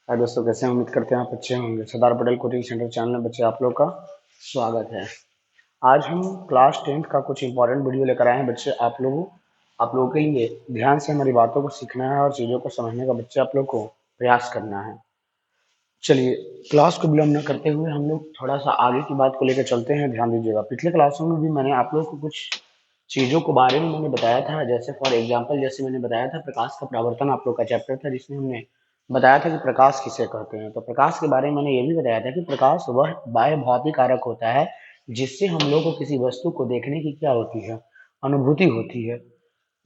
हाय दोस्तों, कैसे हैं? उम्मीद करते हैं आप अच्छे होंगे। Sardar Patel coaching centre channel में बच्चे आप लोग का स्वागत है। आज हम क्लास 10th का कुछ इंपॉर्टेंट वीडियो लेकर आए हैं बच्चे। आप लोगों के लिए ध्यान से हमारी बातों को सीखना है और चीज़ों को समझने का बच्चे आप लोग को प्रयास करना है। चलिए, क्लास को विलंब न करते हुए हम लोग थोड़ा सा आगे की बात को लेकर चलते हैं। ध्यान दीजिएगा, पिछले क्लासों में भी मैंने आप लोगों को कुछ चीज़ों के बारे में मैंने बताया था। जैसे फॉर एग्जांपल, जैसे मैंने बताया था प्रकाश का परावर्तन आप लोग का चैप्टर था, जिसमें हमने बताया था कि प्रकाश किसे कहते हैं। तो प्रकाश के बारे में मैंने ये भी बताया था कि प्रकाश वह बाह्य भौतिक कारक होता है जिससे हम लोग को किसी वस्तु को देखने की क्या होती है, अनुभूति होती है।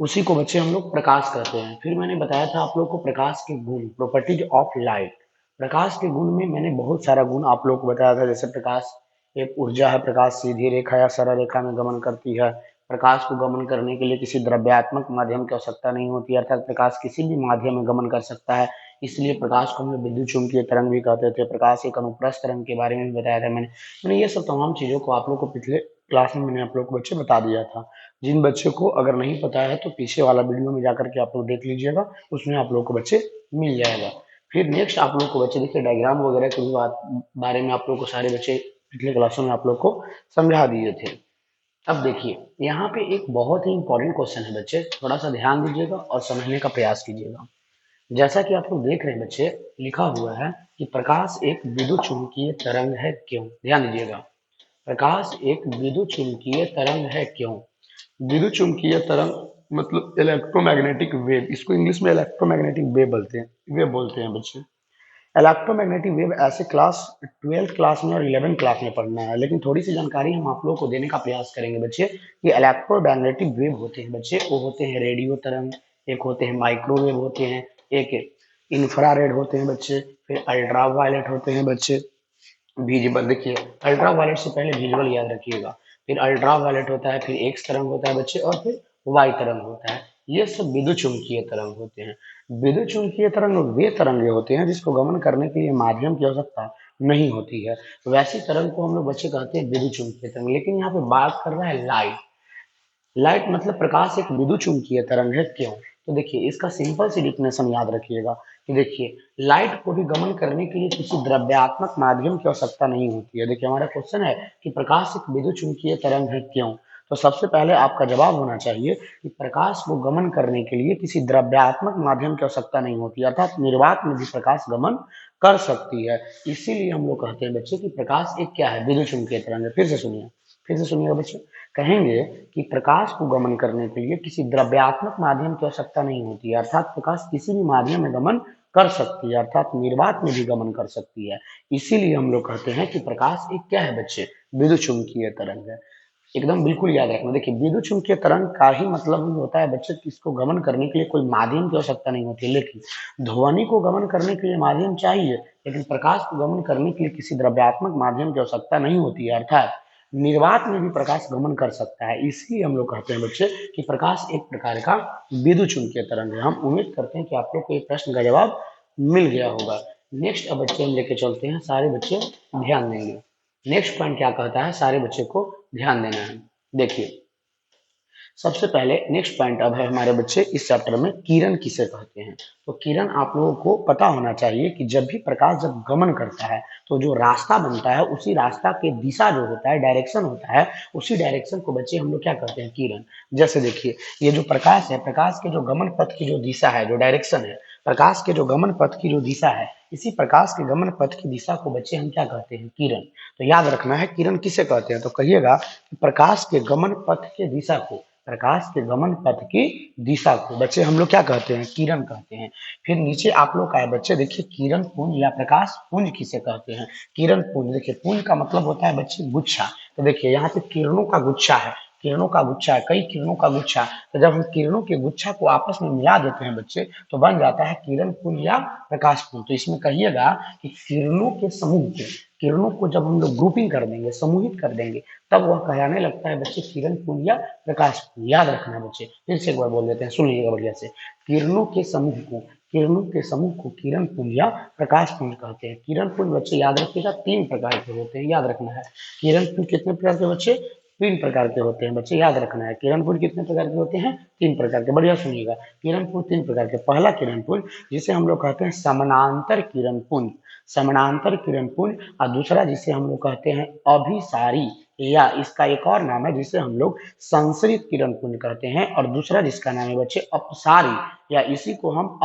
उसी को बच्चे हम लोग प्रकाश कहते हैं। फिर मैंने बताया था आप लोग को प्रकाश के गुण, प्रॉपर्टीज ऑफ लाइट। प्रकाश के गुण में मैंने बहुत सारा गुण आप लोग को बताया था। जैसे प्रकाश एक ऊर्जा है, प्रकाश सीधी रेखा या सरल रेखा में गमन करती है। प्रकाश को गमन करने के लिए किसी द्रव्यात्मक माध्यम की आवश्यकता नहीं होती, अर्थात प्रकाश किसी भी माध्यम में गमन कर सकता है। इसलिए प्रकाश को हम लोग विद्युत चुंबकीय तरंग भी कहते थे। प्रकाश एक अनुप्रस्थ तरंग के बारे में भी बताया था मैंने ये सब तमाम चीज़ों को आप लोग को पिछले क्लास में मैंने आप लोग को बच्चे बता दिया था। जिन बच्चों को अगर नहीं पता है तो पीछे वाला वीडियो में जाकर के आप लोग देख लीजिएगा, उसमें आप लोग को बच्चे मिल जाएगा। फिर नेक्स्ट आप लोग को बच्चे देखिए डायग्राम वगैरह के भी बारे में आप लोग को सारे बच्चे पिछले क्लासों में आप लोग को समझा दिए थे। अब देखिए, यहाँ पे एक बहुत ही इंपॉर्टेंट क्वेश्चन है बच्चे, थोड़ा सा ध्यान दीजिएगा और समझने का प्रयास कीजिएगा। जैसा कि आप लोग देख रहे हैं बच्चे, लिखा हुआ है कि प्रकाश एक विद्युत चुंबकीय तरंग है क्यों। ध्यान दीजिएगा, प्रकाश एक विद्युत चुंबकीय तरंग है क्यों। विद्युत चुंबकीय तरंग मतलब इलेक्ट्रोमैग्नेटिक वेव, इसको इंग्लिश में इलेक्ट्रोमैग्नेटिक वेव बोलते हैं बच्चे। इलेक्ट्रोमैग्नेटिक वेव ऐसे क्लास 12th क्लास में और 11th क्लास में पढ़ना है, लेकिन थोड़ी सी जानकारी हम आप लोगों को देने का प्रयास करेंगे बच्चे। ये इलेक्ट्रोमैग्नेटिक वेव होते हैं बच्चे, वो होते हैं रेडियो तरंग, एक होते हैं माइक्रोवेव होते हैं, एक इंफ्रारेड होते हैं बच्चे, फिर अल्ट्रा वायलेट होते हैं बच्चे। विजिबल देखिए, अल्ट्रा वायलेट से पहले विजुअल याद रखिएगा, फिर अल्ट्रा वायलेट होता है, फिर एक्स तरंग होता है बच्चे, और फिर वाई तरंग होता है। ये सब विद्युत चुंबकीय तरंग होते हैं। विद्युत चुंबकीय तरंग वे तरंगे होते हैं जिसको गमन करने के लिए माध्यम की आवश्यकता नहीं होती है। वैसी तरंग को हम लोग बच्चे कहते हैं विद्युत चुंबकीय तरंग। लेकिन यहाँ पे बात कर रहा है लाइट। लाइट मतलब प्रकाश एक विद्युत चुंबकीय तरंग है क्यों। तो देखिए, इसका सिंपल सी डिफिनेशन याद रखिएगा कि देखिए, लाइट को भी गमन करने के लिए किसी द्रव्यात्मक माध्यम की आवश्यकता नहीं होती है। देखिए, हमारा क्वेश्चन है कि प्रकाश एक विद्युत चुंबकीय तरंग है क्यों। तो सबसे पहले आपका जवाब होना चाहिए कि प्रकाश को गमन करने के लिए किसी द्रव्यात्मक माध्यम की आवश्यकता नहीं होती, अर्थात निर्वात में भी प्रकाश गमन कर सकती है। इसीलिए हम लोग कहते हैं बच्चे कि प्रकाश एक क्या है, विद्युत चुंबकीय तरंग है। फिर से सुनिएगा बच्चे, कहेंगे कि प्रकाश को गमन करने के लिए किसी द्रव्यात्मक माध्यम की आवश्यकता नहीं होती है, अर्थात प्रकाश किसी भी माध्यम में गमन कर सकती है, अर्थात निर्वात में भी गमन कर सकती है। इसीलिए हम लोग कहते हैं कि प्रकाश एक क्या है बच्चे, विद्युत चुंबकीय तरंग है। एकदम बिल्कुल याद रखना। देखिए, विद्युत चुंबकीय तरंग का ही मतलब ही होता है बच्चे कि इसको गमन करने के लिए कोई माध्यम की आवश्यकता नहीं होती। लेकिन ध्वनि को गमन करने के लिए माध्यम चाहिए, लेकिन प्रकाश को गमन करने के लिए किसी द्रव्यात्मक माध्यम की आवश्यकता नहीं होती है, अर्थात निर्वात में भी प्रकाश गमन कर सकता है। इसलिए हम लोग कहते हैं बच्चे कि प्रकाश एक प्रकार का विद्युत चुंबकीय तरंग है। हम उम्मीद करते हैं कि आप लोग को ये प्रश्न का जवाब मिल गया होगा। नेक्स्ट अब बच्चे हम लेके चलते हैं, सारे बच्चे ध्यान देंगे। नेक्स्ट पॉइंट क्या कहता है, सारे बच्चे को ध्यान देना है। देखिए, सबसे पहले नेक्स्ट पॉइंट अब है हमारे बच्चे इस चैप्टर में, किरण किसे कहते हैं। तो किरण आप लोगों को पता होना चाहिए कि जब भी प्रकाश जब गमन करता है तो जो रास्ता बनता है, उसी रास्ता के दिशा जो होता है, डायरेक्शन होता है, उसी डायरेक्शन को बच्चे हम लोग क्या कहते हैं, किरण। जैसे देखिए, ये जो प्रकाश है, प्रकाश के जो गमन पथ की जो दिशा है, जो डायरेक्शन है, प्रकाश के जो गमन पथ की जो दिशा है, इसी प्रकाश के गमन पथ की दिशा को बच्चे हम क्या कहते हैं, किरण। तो याद रखना है किरण किसे कहते हैं। तो कहिएगा कि प्रकाश के गमन पथ के दिशा को, प्रकाश के गमन पथ की दिशा को बच्चे हम लोग क्या कहते हैं, किरण कहते हैं। फिर नीचे आप लोग का है बच्चे, देखिए किरण पुंज या प्रकाश पुंज किसे कहते हैं। किरण पुंज, देखिए पुंज का मतलब होता है बच्चे गुच्छा। तो देखिए यहाँ पे किरणों का गुच्छा है, किरणों का गुच्छा है, कई किरणों का गुच्छा। तो जब हम किरणों के गुच्छा को आपस में मिला देते हैं बच्चे, तो बन जाता है किरण पुंज या प्रकाश पुंज। तो इसमें कहिएगा कि किरणों के समूह को, किरणों को जब हम लोग ग्रुपिंग कर देंगे, समूहित कर देंगे, तब वह कहलाने लगता है बच्चे किरण पुंज या प्रकाश पुंज। याद रखना है बच्चे, फिर से एक बार बोल देते हैं, सुन लीजिएगा बढ़िया से। किरणों के समूह को, किरणों के समूह को किरण पुंज या प्रकाश पुंज कहते हैं। किरण पुंज बच्चे याद रखिएगा 3 प्रकार के होते हैं, याद रखना है। किरण पुंज कितने प्रकार के बच्चे, तीन प्रकार के होते हैं बच्चे, याद रखना है। किरण पुंज कितने प्रकार के होते हैं? तीन प्रकार के। बढ़िया सुनिएगा, किरण पुंज तीन प्रकार के। पहला किरण पुंज जिसे हम लोग कहते हैं समानांतर किरण पुंज, समानांतर किरण पुंज, और दूसरा जिसे हम लोग कहते हैं अभिसारी, या इसका एक और नाम है जिसे हम लोग संसरित किरण पुंज कहते हैं, और दूसरा जिसका नाम है बच्चे अपसारी, या इसी को हम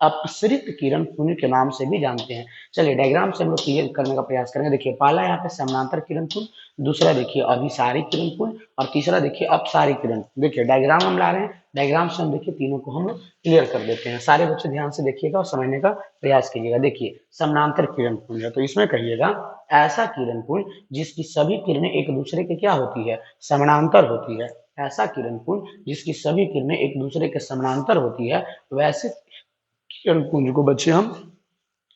अपसरित किरण पुंज के नाम से भी जानते हैं। चलिए डायग्राम से हम लोग क्लियर करने का प्रयास करेंगे। देखिए पहला यहाँ पे समानांतर किरण पुंज, दूसरा देखिए अभिसारी किरण पुंज, और तीसरा देखिए अपसारी किरण पुंज। देखिए डायग्राम हम ला रहे हैं, डायग्राम से हम देखिए तीनों को हम लोग क्लियर कर देते हैं। सारे बच्चे ध्यान से देखिएगा और समझने का प्रयास कीजिएगा। देखिए समानांतर किरण पुंज है तो इसमें कहिएगा ऐसा किरण पुंज जिसकी सभी किरणें एक दूसरे के क्या होती है? समानांतर होती है। ऐसा किरण पुंज जिसकी सभी किरणें एक दूसरे के समानांतर होती है, वैसे किरण पुंज को बच्चे हम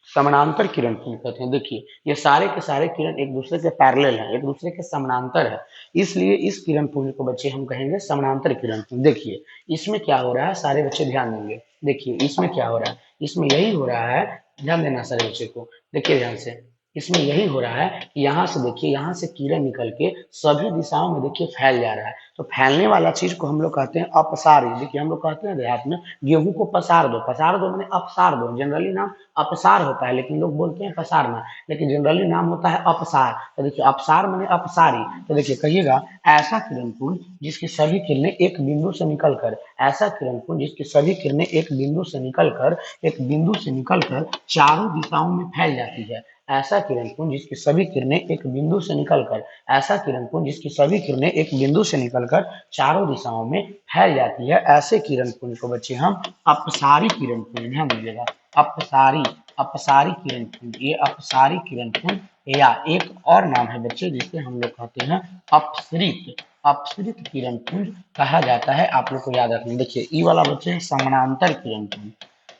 समानांतर किरण पुंज कहते हैं। देखिए ये सारे के सारे किरण एक दूसरे के पैरेलल हैं, एक दूसरे के समानांतर है, इसलिए इस किरण पुंज को बच्चे हम कहेंगे समानांतर किरण पुंज। देखिए इसमें क्या हो रहा है, सारे बच्चे ध्यान देंगे। देखिए इसमें क्या हो रहा है, इसमें यही हो रहा है, ध्यान देना सारे बच्चे को, देखिए ध्यान से। इसमें यही हो रहा है कि यहाँ से देखिए, यहाँ से किरण निकल के सभी दिशाओं में देखिए फैल जा रहा है। तो फैलने वाला चीज को हम लोग कहते हैं अपसारी। देखिए हम लोग कहते हैं देहात में गेहूं को पसार दो, पसार दो मैंने अपसार दो। जनरली नाम अपसार होता है लेकिन लोग बोलते हैं पसारना, लेकिन जनरली नाम होता है अपसार। तो देखिए अपसार मैंने अपसारी। तो देखिए कहिएगा ऐसा किरण पुंज जिसकी सभी किरणें एक बिंदु से निकलकर, ऐसा किरण पुंज जिसकी सभी किरणें एक बिंदु से निकलकर, एक बिंदु से निकलकर चारों दिशाओं में फैल जाती है। ऐसा किरण पुंज जिसकी सभी किरणें एक बिंदु से निकलकर, ऐसा किरण पुंज जिसकी सभी किरणें एक बिंदु से निकलकर चारों दिशाओं में फैल जाती है, ऐसे किरण पुंज को बच्चे हम अपसारी किरण पुंज, ध्यान दीजिएगा, अपसारी, अपसारी किरण पुंज, ये अपसारी किरण पुंज, या एक और नाम है बच्चे जिसे हम लोग कहते हैं अपसरित, अपसरित किरण पुंज कहा जाता है। आप लोग को याद रखना। देखिए ये वाला बच्चे समानांतर किरण पुंज,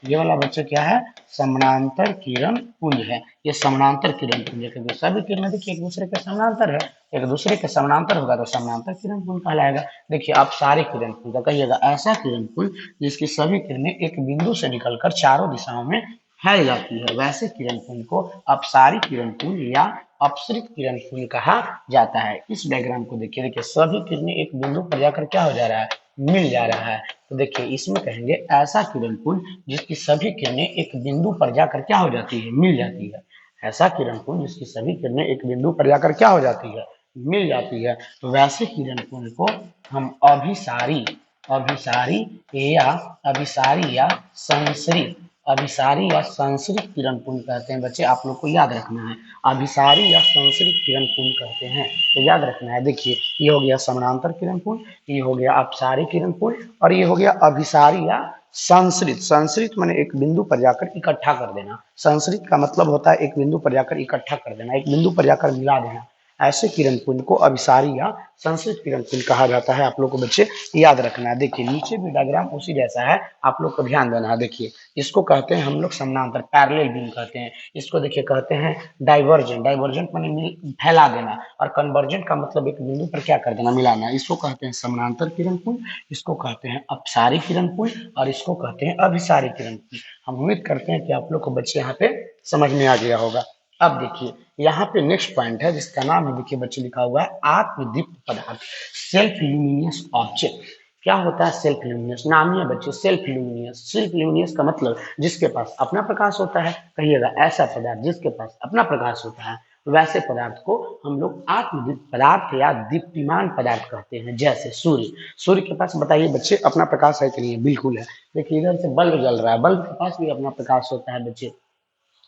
ये वाला बच्चे क्या है? समानांतर किरण पुंज है। ये समानांतर किरण पुंज है क्योंकि सभी किरणें देखिए एक दूसरे के समानांतर है, एक दूसरे के समानांतर होगा तो समानांतर किरण पुंज कहलाएगा। देखिए अब सारे किरण पुंज कहिएगा ऐसा किरण पुंज जिसकी सभी किरणें एक बिंदु से निकलकर चारों दिशाओं में फैल जाती है, वैसे किरण पुंज को अपसारी किरण पुंज या अपसरित किरण पुंज कहा जाता है। इस डायग्राम को देखिए, देखिए सभी किरणें एक बिंदु पर जाकर क्या हो जा रहा है? मिल जा रहा है। तो देखिए इसमें कहेंगे ऐसा किरण पुंज जिसकी सभी किरणें एक बिंदु पर जाकर क्या हो जाती है? मिल जाती है। ऐसा किरण पुंज जिसकी सभी किरणें एक बिंदु पर जाकर क्या हो जाती है? मिल जाती है। तो वैसे किरण पुंज को हम अभिसारी, अभिसारी या अभिसारी या संसरित, अभिसारी या संसरित किरण पुंज कहते हैं। बच्चे आप लोग को याद रखना है, अभिसारी या संसरित किरण पुंज कहते हैं, तो याद रखना है। देखिए ये हो गया समानांतर किरण पुंज, ये हो गया अपसारी किरण पुंज, और ये हो गया अभिसारी या संसरित। संसरित माने एक बिंदु पर जाकर इकट्ठा कर देना, संसरित का मतलब होता है एक बिंदु पर जाकर इकट्ठा कर देना, एक बिंदु पर जाकर मिला देना। ऐसे किरण पुंज को अभिसारी या संसरित किरण पुंज कहा जाता है। आप लोग को बच्चे याद रखना है। देखिए नीचे भी डायग्राम उसी जैसा है, आप लोग को ध्यान देना है। देखिए इसको कहते हैं हम लोग समानांतर, पैरेलल बीम कहते हैं। इसको देखिए कहते हैं डाइवर्जेंट, डाइवर्जेंट माने फैला देना, और कन्वर्जेंट का मतलब एक बिंदु पर क्या कर देना? मिलाना। इसको कहते हैं समानांतर किरण पुंज, इसको कहते हैं अपसारी किरण पुंज, और इसको कहते हैं अभिसारी किरण पुंज। हम उम्मीद करते हैं कि आप लोग को बच्चे यहाँ पे समझ में आ गया होगा। अब देखिए यहाँ पे नेक्स्ट पॉइंट है जिसका नाम है, देखिए बच्चे लिखा हुआ है आत्मदीप्त पदार्थ, सेल्फ ल्यूमिनियस ऑब्जेक्ट। क्या होता है सेल्फ ल्यूमिनियस? नाम ही है बच्चे सेल्फ ल्यूमिनियस। सेल्फ ल्यूमिनियस का मतलब जिसके पास अपना प्रकाश होता है। कहिएगा ऐसा पदार्थ जिसके पास अपना प्रकाश होता है, वैसे पदार्थ को हम लोग आत्मदीप्त पदार्थ या दीप्तिमान पदार्थ कहते हैं। जैसे सूर्य, सूर्य के पास बताइए बच्चे अपना प्रकाश है कि नहीं है? बिल्कुल है। देखिए इधर से बल्ब जल रहा है, बल्ब के पास भी अपना प्रकाश होता है बच्चे।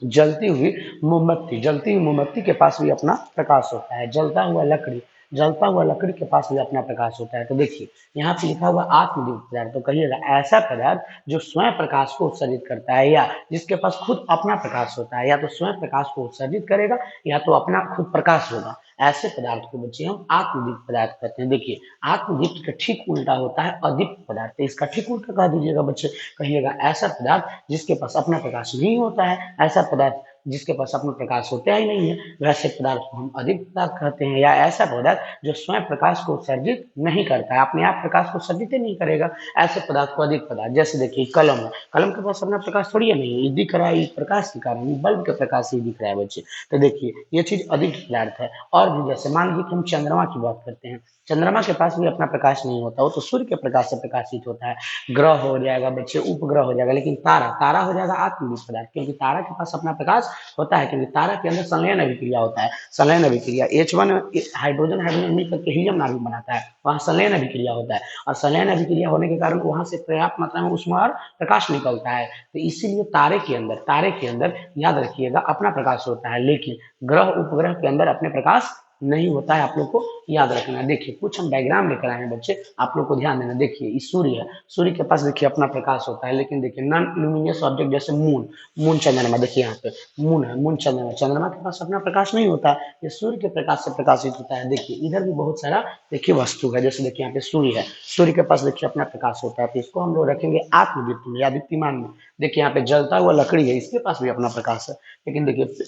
जलती हुई मोमबत्ती, जलती हुई मोमबत्ती के पास भी अपना प्रकाश होता है। जलता हुआ लकड़ी, जलता हुआ लकड़ी के पास भी अपना प्रकाश होता है। तो देखिए यहाँ पे लिखा हुआ आत्मदीप्त पदार्थ, तो कहिएगा ऐसा पदार्थ जो स्वयं प्रकाश को उत्सर्जित करता है, या जिसके पास खुद अपना प्रकाश होता है, या तो स्वयं प्रकाश को उत्सर्जित करेगा या तो अपना खुद प्रकाश होगा। ऐसे पदार्थ को बच्चे हम आत्मदीप्त पदार्थ कहते हैं। देखिए आत्मदीप्त का ठीक उल्टा होता है अदीप्त पदार्थ, तो इसका ठीक उल्टा कह दीजिएगा बच्चे। कहिएगा ऐसा पदार्थ जिसके पास अपना प्रकाश नहीं होता है, ऐसा पदार्थ जिसके पास अपना प्रकाश होता ही नहीं है, वैसे पदार्थ को हम अधिक पदार्थ कहते हैं। या ऐसा पदार्थ जो स्वयं प्रकाश को उत्सर्जित नहीं करता है, अपने आप प्रकाश को उत्सर्जित ही नहीं करेगा, ऐसे पदार्थ को अधिक पदार्थ। जैसे देखिए कलम है, कलम के पास अपना प्रकाश थोड़ी है, नहीं, ये दिख रहा है, प्रकाश के कारण, बल्ब के प्रकाश से दिख रहा है बच्चे। तो देखिए ये चीज अधिक पदार्थ है। और भी जैसे मान लीजिए कि हम चंद्रमा की बात करते हैं, चंद्रमा के पास भी अपना प्रकाश नहीं होता, वो तो सूर्य के प्रकाश से प्रकाशित होता है। ग्रह हो जाएगा बच्चे, उपग्रह हो जाएगा, लेकिन तारा, तारा हो जाएगा आत्मनिर्भर पदार्थ, क्योंकि तारा के पास अपना प्रकाश होता है, क्योंकि तारा के अंदर संलयन अभिक्रिया होता है। संलयन अभिक्रिया H1 हाइड्रोजन हाइड्रोजन मिल करके हीलियम नाभिक बनाता है, वहाँ संलयन अभिक्रिया होता है, और संलयन अभिक्रिया होने के कारण वहां से पर्याप्त मात्रा में उसमें और प्रकाश निकलता है। तो इसीलिए तारे के अंदर याद रखिएगा अपना प्रकाश होता है, लेकिन ग्रह उपग्रह के अंदर अपने प्रकाश नहीं होता है। आप लोग को याद रखना है। देखिए कुछ हम डायग्राम लेकर आए हैं बच्चे, आप लोग को ध्यान देना। देखिए ये सूर्य है, सूर्य के पास देखिए अपना प्रकाश होता है, लेकिन देखिए नॉन लुमिनियस ऑब्जेक्ट जैसे मून, मून चंद्रमा, देखिए यहाँ पे मून है, मून चंद्रमा, चंद्रमा के पास अपना प्रकाश नहीं होता, ये सूर्य के प्रकाश से प्रकाशित होता है। देखिए इधर भी बहुत सारा देखिए वस्तु है, जैसे देखिए यहाँ पे सूर्य है, सूर्य के पास देखिए अपना प्रकाश होता है, तो इसको हम लोग रखेंगे आत्मदीप्त में या दीप्तिमान में। देखिए यहाँ पे जलता हुआ लकड़ी है, इसके पास भी अपना प्रकाश है, लेकिन देखिए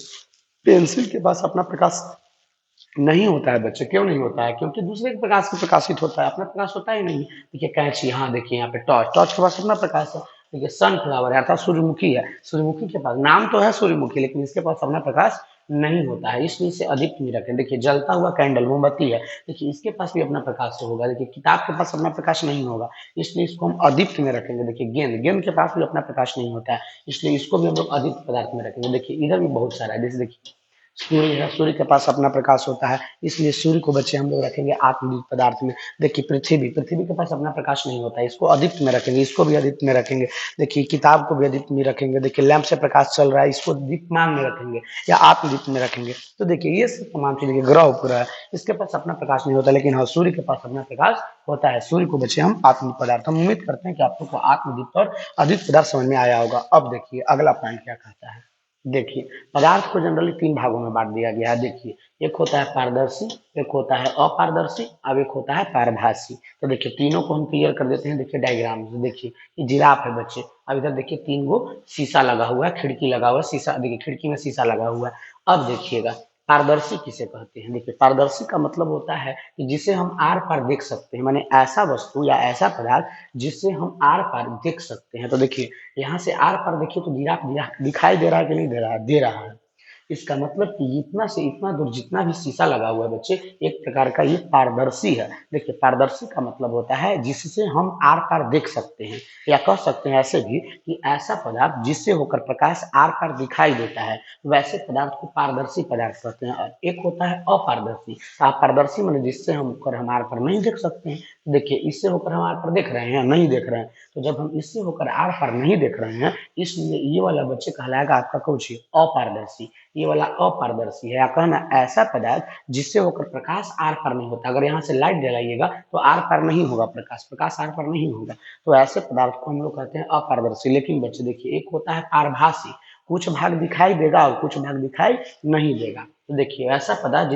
पेंसिल के पास अपना प्रकाश नहीं होता है बच्चे। क्यों नहीं होता है? क्योंकि दूसरे के प्रकाश से प्रकाशित होता है, अपना प्रकाश होता ही नहीं। देखिए कैंची, हाँ देखिए यहाँ पे टॉर्च, टॉर्च के पास अपना प्रकाश है। देखिए सनफ्लावर है अर्थात सूर्यमुखी है, सूर्यमुखी के पास नाम तो है सूर्यमुखी, लेकिन इसके पास अपना प्रकाश नहीं होता है, इसलिए इसे अधिक में रखें। देखिए जलता हुआ कैंडल, मोमबत्ती है, देखिए इसके पास भी अपना प्रकाश होगा। देखिए किताब के पास अपना प्रकाश नहीं होगा, इसलिए इसको हम अधिक में रखेंगे। देखिए गेंद, गेंद के पास भी अपना प्रकाश नहीं होता है, इसलिए इसको भी हम लोग अधिक पदार्थ में रखेंगे। देखिए इधर भी बहुत सारा है, जैसे देखिए सूर्य है, सूर्य के पास अपना प्रकाश होता है, इसलिए सूर्य को बच्चे हम लोग रखेंगे आत्मदीप्त पदार्थ में। देखिए पृथ्वी, पृथ्वी के पास अपना प्रकाश नहीं होता है, इसको अधिक में रखेंगे, इसको भी अधिक में रखेंगे। देखिए किताब को भी अधिक में रखेंगे। देखिए लैंप से प्रकाश चल रहा है, इसको दीप्यमान में रखेंगे या आत्मदीप्त में रखेंगे। तो देखिए ये सब तमाम चीजें, ग्रह उपग्रह है, इसके पास अपना प्रकाश नहीं होता, लेकिन हाँ सूर्य के पास अपना प्रकाश होता है। सूर्य को बच्चे हम आत्मदीप्त पदार्थ, हम उम्मीद करते हैं कि आप लोग को आत्मदीप्त और अधिक पदार्थ समझ में आया होगा। अब देखिए अगला पॉइंट क्या कहता है। देखिए पदार्थ को जनरली तीन भागों में बांट दिया गया है। देखिए एक होता है पारदर्शी, एक होता है अपारदर्शी, अब एक होता है पारभासी। तो देखिए तीनों को हम क्लियर कर देते हैं। देखिए डायग्राम से, देखिए ये जिराफ है बच्चे, अब इधर देखिए तीन गो शीशा लगा हुआ है, खिड़की लगा हुआ है, शीशा देखिए खिड़की में शीशा लगा हुआ है। अब देखिएगा पारदर्शी किसे कहते हैं। देखिए पारदर्शी का मतलब होता है कि जिसे हम आर पार देख सकते हैं, माने ऐसा वस्तु या ऐसा पदार्थ जिससे हम आर पार देख सकते हैं। तो देखिए यहाँ से आर पार देखिए तो जिराफ दिखाई दे रहा है कि नहीं दे रहा है? दे रहा है। इसका मतलब कि इतना से इतना दूर जितना भी शीशा लगा हुआ है बच्चे, एक प्रकार का ये पारदर्शी है। देखिए पारदर्शी का मतलब होता है जिससे हम आर पार देख सकते हैं, या कह सकते हैं ऐसे भी कि ऐसा पदार्थ जिससे होकर प्रकाश आर पार दिखाई देता है, वैसे पदार्थ को पारदर्शी पदार्थ कहते हैं। और एक होता है अपारदर्शी। अपारदर्शी मतलब जिससे हम होकर हम आर पार नहीं देख सकते हैं। देखिए इससे होकर हम आर पार देख रहे हैं, नहीं देख रहे हैं, तो जब हम इससे होकर आर पार नहीं देख रहे हैं, इसलिए ये वाला बच्चे कहलाएगा आपका कुछ अपारदर्शी। ये वाला अपारदर्शी है, या कहना ऐसा पदार्थ जिससे होकर प्रकाश आर पार नहीं होता। अगर यहाँ से लाइट जलाइएगा तो आर पार नहीं होगा प्रकाश, प्रकाश आर पार नहीं होगा, तो ऐसे पदार्थ को हम लोग कहते हैं अपारदर्शी। लेकिन बच्चे देखिए एक होता है पारभासी, कुछ भाग दिखाई देगा और कुछ भाग दिखाई नहीं देगा। तो देखिए ऐसा पदार्थ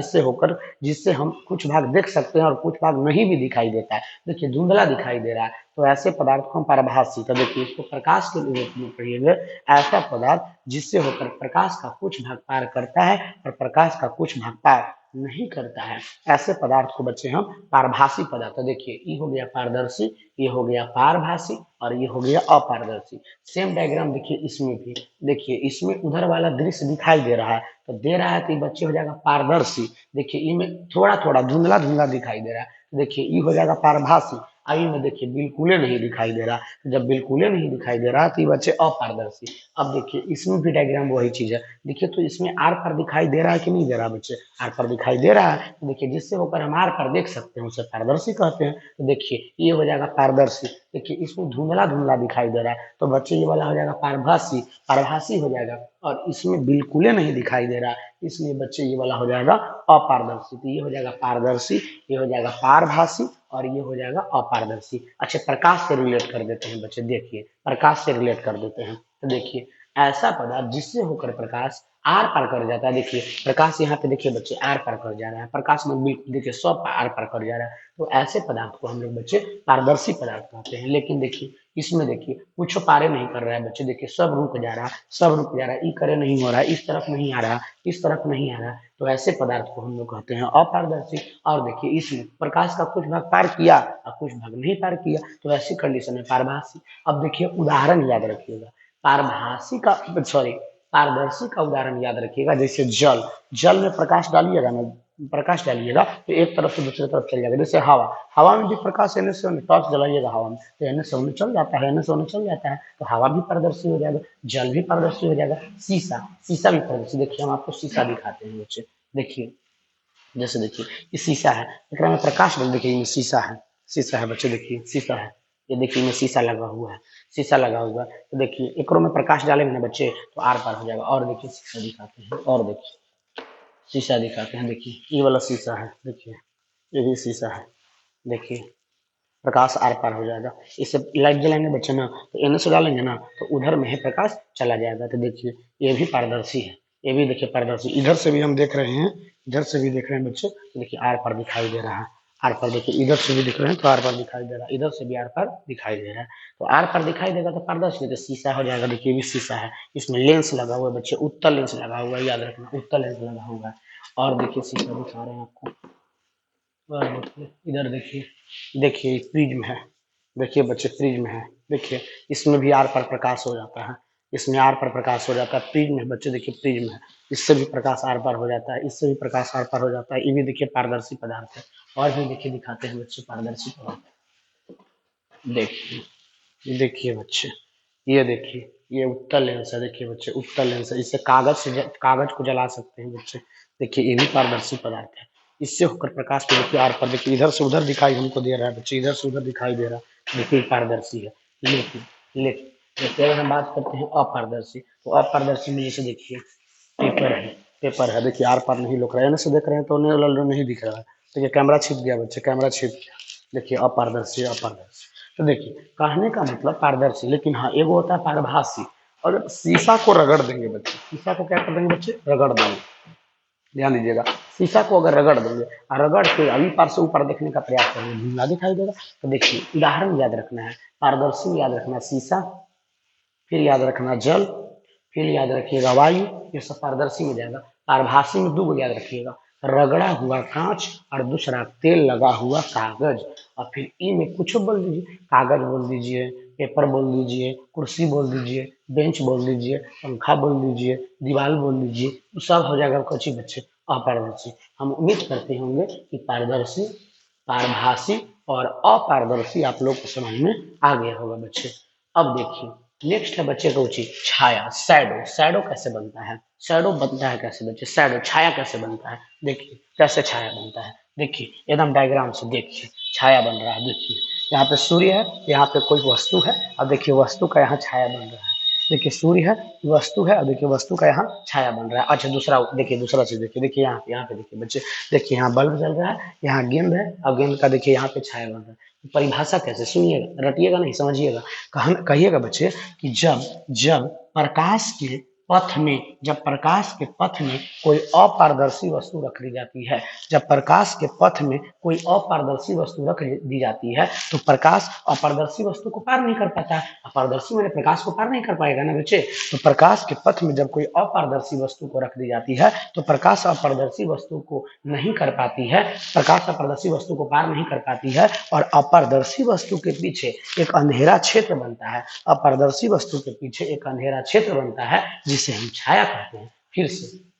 जिससे हम कुछ भाग देख सकते हैं और कुछ भाग नहीं भी दिखाई देता है। देखिए धुंधला दिखाई दे रहा है, तो ऐसे पदार्थ को हम पारभासी। तो देखिए इसको प्रकाश के रूप में पढ़िएगा, ऐसा पदार्थ जिससे होकर प्रकाश का कुछ भाग पार करता है और प्रकाश का कुछ भाग पार नहीं करता है, ऐसे पदार्थ को बच्चे हम पारभासी पदार्थ। तो देखिए ये हो गया पारदर्शी, ये हो गया पारभासी, और ये हो गया अपारदर्शी। सेम डायग्राम देखिए इसमें भी, देखिए इसमें उधर वाला दृश्य दिखाई दे रहा है, तो दे रहा है तो ये बच्चे हो जाएगा पारदर्शी। देखिए इनमें थोड़ा थोड़ा धुंधला धुंधला दिखाई दे रहा है, तो देखिए ये हो जाएगा पारभासी। आई में देखिए बिल्कुल नहीं दिखाई दे रहा, जब बिल्कुल नहीं दिखाई दे रहा तो ये बच्चे अपारदर्शी। अब देखिए इसमें भी डायग्राम वही चीज है। देखिए तो इसमें आर पार दिखाई दे रहा है कि नहीं दे रहा बच्चे? आर पार दिखाई दे रहा है, तो देखिए जिससे होकर हम आर पार देख सकते हैं उसे पारदर्शी कहते हैं। तो देखिए ये हो जाएगा पारदर्शी। देखिए इसमें धुंधला धुंधला दिखाई दे रहा है, तो बच्चे ये वाला हो जाएगा पारभासी, पारभासी हो जाएगा। और इसमें बिल्कुल नहीं दिखाई दे रहा, इसलिए बच्चे ये वाला हो जाएगा अपारदर्शी। तो ये हो जाएगा पारदर्शी, ये हो जाएगा पारभासी, और ये हो जाएगा अपारदर्शी। अच्छा प्रकाश से रिलेट कर देते हैं बच्चे, देखिए प्रकाश से रिलेट कर देते हैं। तो देखिए ऐसा पदार्थ जिससे होकर प्रकाश आर पार कर जाता है। देखिए प्रकाश यहाँ पे देखिए बच्चे आर पार कर जा रहा है, प्रकाश में बिल्कुल देखिए सब आर पार कर जा रहा है, तो ऐसे पदार्थ को हम लोग बच्चे पारदर्शी पदार्थ कहते हैं। लेकिन देखिए इसमें देखिए कुछ पारे नहीं कर रहा है बच्चे, देखिए सब रुक जा रहा है, सब रुक जा रहा है, ई करे नहीं हो रहा है, इस तरफ नहीं आ रहा, इस तरफ नहीं आ रहा, तो ऐसे पदार्थ को हम लोग कहते हैं अपारदर्शी। और देखिए इसमें प्रकाश का कुछ भाग पार किया और कुछ भाग नहीं पार किया, तो ऐसी कंडीशन है पारभासी। अब देखिए उदाहरण याद रखिएगा, पारभासी का सॉरी पारदर्शी का उदाहरण याद रखिएगा, जैसे जल, जल में प्रकाश डालिएगा ना, प्रकाश डालिएगा तो एक तरफ से दूसरी तरफ चल जाएगा। जैसे हवा, हवा में भी प्रकाश एने से ओने, टॉर्च जलाइएगा हवा में तो एने से ओने चल जाता है, एने से ओने चल जाता है, तो हवा भी पारदर्शी हो जाएगा, जल भी पारदर्शी हो जाएगा। शीशा, शीशा भी पारदर्शी, देखिए हम आपको शीशा दिखाते हैं बच्चे, देखिए जैसे देखिए ये शीशा है, एकरा में प्रकाश डाल, देखिए ये शीशा है, शीशा है बच्चे, देखिए शीशा है, ये देखिए में शीशा लगा हुआ है, शीशा लगा हुआ है, तो देखिए एकरों में प्रकाश डालेंगे ना बच्चे तो आर पार हो जाएगा। और देखिए शीशा दिखाते हैं, और देखिए शीशा दिखाते हैं, देखिए ये वाला शीशा है, देखिए ये भी शीशा है, देखिए प्रकाश आर पार हो जाएगा। इससे लाइट जलाएंगे बच्चे ना तो एन से डालेंगे ना तो उधर में ही प्रकाश चला जाएगा, तो देखिए ये भी पारदर्शी है, ये भी देखिए पारदर्शी, इधर से भी हम देख रहे हैं, इधर से भी देख रहे हैं बच्चे, तो देखिए आर पार दिखाई दे रहा है, आर पार देखिए इधर से भी दिख रहे हैं तो आर पार दिखाई दे रहा है, इधर से भी आर पार दिखाई दे रहा है, तो आर पार दिखाई देगा तो पारदर्शी, तो शीशा हो जाएगा। देखिए ये भी शीशा है, इसमें लेंस लगा हुआ है बच्चे, उत्तल लेंस लगा हुआ है, याद रखना उत्तल लेंस लगा हुआ है। और देखिए शीशा दिखा रहे हैं आपको, और देखिए इधर देखिए, देखिए प्रिज्म है, देखिए बच्चे प्रिज्म है, देखिए इसमें भी आर पर प्रकाश हो जाता है, इसमें आर पर प्रकाश हो जाता है, प्रिज्म है बच्चे, देखिए प्रिज्म है, इससे भी प्रकाश आर पार हो जाता है, इससे भी प्रकाश आर पार हो जाता है, ये भी देखिए पारदर्शी पदार्थ है। और भी देखिए दिखाते हैं बच्चे पारदर्शी पदार्थ, देखिए ये देखिए बच्चे, ये देखिए ये उत्तल लेंस है, देखिए बच्चे उत्तल लेंस है, इससे कागज से कागज को जला सकते हैं बच्चे, देखिए ये भी पारदर्शी पदार्थ है, इससे होकर प्रकाश को देखिए आर पर, देखिए इधर से उधर दिखाई हमको दे रहा है बच्चे, इधर से उधर दिखाई दे रहा है, देखिए पारदर्शी है। लेकिन जैसे अगर हम बात करते हैं अपारदर्शी, तो अपारदर्शी में जैसे देखिए पेपर है, पेपर है, देखिए आर पार नहीं लुक रहा है, एने से देख रहे हैं तो नहीं दिख रहा है, देखिए कैमरा छिप गया बच्चे, कैमरा छिप गया, देखिए अपारदर्शी, अपारदर्शी। तो देखिए कहने का मतलब पारदर्शी, लेकिन हाँ एगो होता है पारभासी। और शीशा को रगड़ देंगे बच्चे, शीशा को क्या कर देंगे बच्चे, रगड़ देंगे, ध्यान दीजिएगा, शीशा को अगर रगड़ देंगे और रगड़ के अभी पार से ऊपर देखने का प्रयास करेंगे, धुंधला दिखाई देगा। तो देखिए उदाहरण याद रखना है, पारदर्शी में याद रखना शीशा, फिर याद रखना जल, फिर याद रखिएगा वायु, ये सब पारदर्शी में जाएगा। पारभासी में दो याद रखिएगा, रगड़ा हुआ कांच और दूसरा तेल लगा हुआ कागज। और फिर ई में कुछ बोल दीजिए, कागज बोल दीजिए, पेपर बोल दीजिए, कुर्सी बोल दीजिए, बेंच बोल दीजिए, पंखा बोल दीजिए, दीवार बोल दीजिए, तो सब हो जाएगा कुछ बच्चे अपारदर्शी। हम उम्मीद करते होंगे कि पारदर्शी, पारभासी और अपारदर्शी आप लोग को समझ में आ गया होगा बच्चे। अब देखिए नेक्स्ट है बच्चे का उचित छाया, शैडो, शैडो कैसे बनता है, शैडो बनता है कैसे बच्चे, शैडो छाया कैसे बनता है, देखिए कैसे छाया बनता है, देखिए एकदम डायग्राम से देखिए छाया बन रहा है, देखिए यहाँ पे सूर्य है, यहाँ पे कोई वस्तु है, अब देखिए वस्तु का यहाँ छाया बन रहा है, देखिए सूर्य है, वस्तु है, और देखिए वस्तु का यहाँ छाया बन रहा है। अच्छा दूसरा देखिए, दूसरा चीज देखिए, देखिए यहाँ पे देखिए बच्चे, देखिए यहाँ बल्ब जल रहा है, यहाँ गेंद है और गेंद का देखिए यहाँ पे छाया बन रहा है। परिभाषा कैसे, सुनिएगा रटिएगा नहीं, समझिएगा, कहिएगा बच्चे कि जब जब प्रकाश के पथ में, जब प्रकाश के पथ में कोई अपारदर्शी वस्तु रख दी जाती है, जब प्रकाश के पथ में कोई अपारदर्शी वस्तु रख दी जाती है तो प्रकाश अपारदर्शी वस्तु को पार नहीं कर पाता है, अपारदर्शी मैंने प्रकाश को पार नहीं कर पाएगा ना बच्चे। तो प्रकाश के पथ में जब कोई अपारदर्शी वस्तु को रख दी जाती है तो प्रकाश अपारदर्शी वस्तु को नहीं कर पाती है, प्रकाश अपारदर्शी वस्तु को पार नहीं कर पाती है और अपारदर्शी वस्तु के पीछे एक अंधेरा क्षेत्र बनता है, अपारदर्शी वस्तु के पीछे एक अंधेरा क्षेत्र बनता है जिसे हम छाया कहते हैं।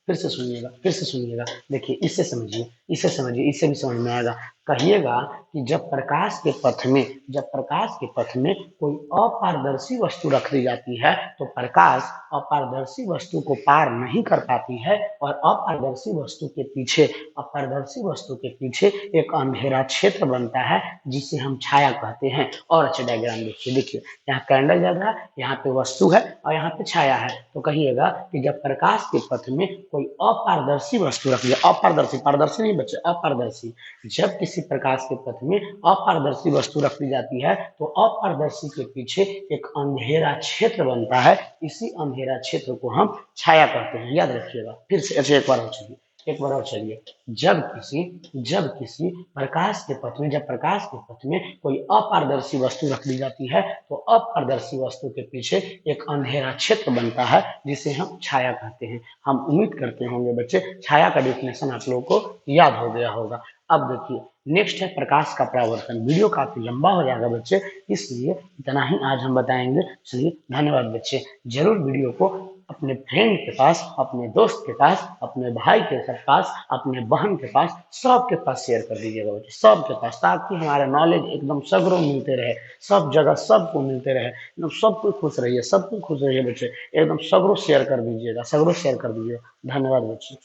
फिर से सुनिएगा, फिर से सुनिएगा, देखिए इससे समझिए, इससे समझिए, इससे भी समझ में आएगा। कहिएगा कि जब प्रकाश के पथ में, जब प्रकाश के पथ में कोई अपारदर्शी वस्तु रख दी जाती है तो प्रकाश अपारदर्शी वस्तु को पार नहीं कर पाती है और अपारदर्शी वस्तु के पीछे, अपारदर्शी वस्तु के पीछे एक अंधेरा क्षेत्र बनता है जिसे हम छाया कहते हैं। और अच्छे डायग्राम देखिए, देखिए यहाँ कैंडल जल रहा है, यहाँ पे वस्तु है और यहाँ पे छाया है, तो कहिएगा कि जब प्रकाश के पथ में कोई अपारदर्शी वस्तु रख दिया, अपारदर्शी, पारदर्शी नहीं बच्चे, अपारदर्शी, जब किसी प्रकाश के पथ में अपारदर्शी वस्तु रख दी जाती है तो अपारदर्शी के पीछे एक अंधेरा क्षेत्र बनता है, इसी अंधेरा क्षेत्र को हम छाया कहते हैं, याद रखिएगा। फिर से अच्छा एक बार हो चुकी, एक बार और चलिए। जब किसी प्रकाश के पथ में, जब प्रकाश के पथ में कोई अपारदर्शी वस्तु रख दी जाती है तो अपारदर्शी वस्तु के पीछे एक अंधेरा क्षेत्र बनता है जिसे हम छाया कहते हैं। हम उम्मीद करते होंगे बच्चे छाया का डेफिनेशन आप लोगों को याद हो गया होगा। अब देखिए नेक्स्ट है प्रकाश का परावर्तन। वीडियो काफी लंबा हो जाएगा बच्चे, इसलिए इतना ही आज हम बताएंगे। चलिए धन्यवाद बच्चे। जरूर वीडियो को अपने फ्रेंड के पास, अपने दोस्त के पास, अपने भाई के पास, अपने बहन के पास, सबके पास शेयर कर दीजिएगा बच्चे, सबके पास, ताकि हमारा नॉलेज एकदम सगरों मिलते रहे, सब जगह सबको मिलते रहे, एकदम सबको खुश रहिए, सबको खुश रहिए बच्चे, एकदम सगरों शेयर कर दीजिएगा, सगरों शेयर कर दीजिएगा। धन्यवाद बच्चे।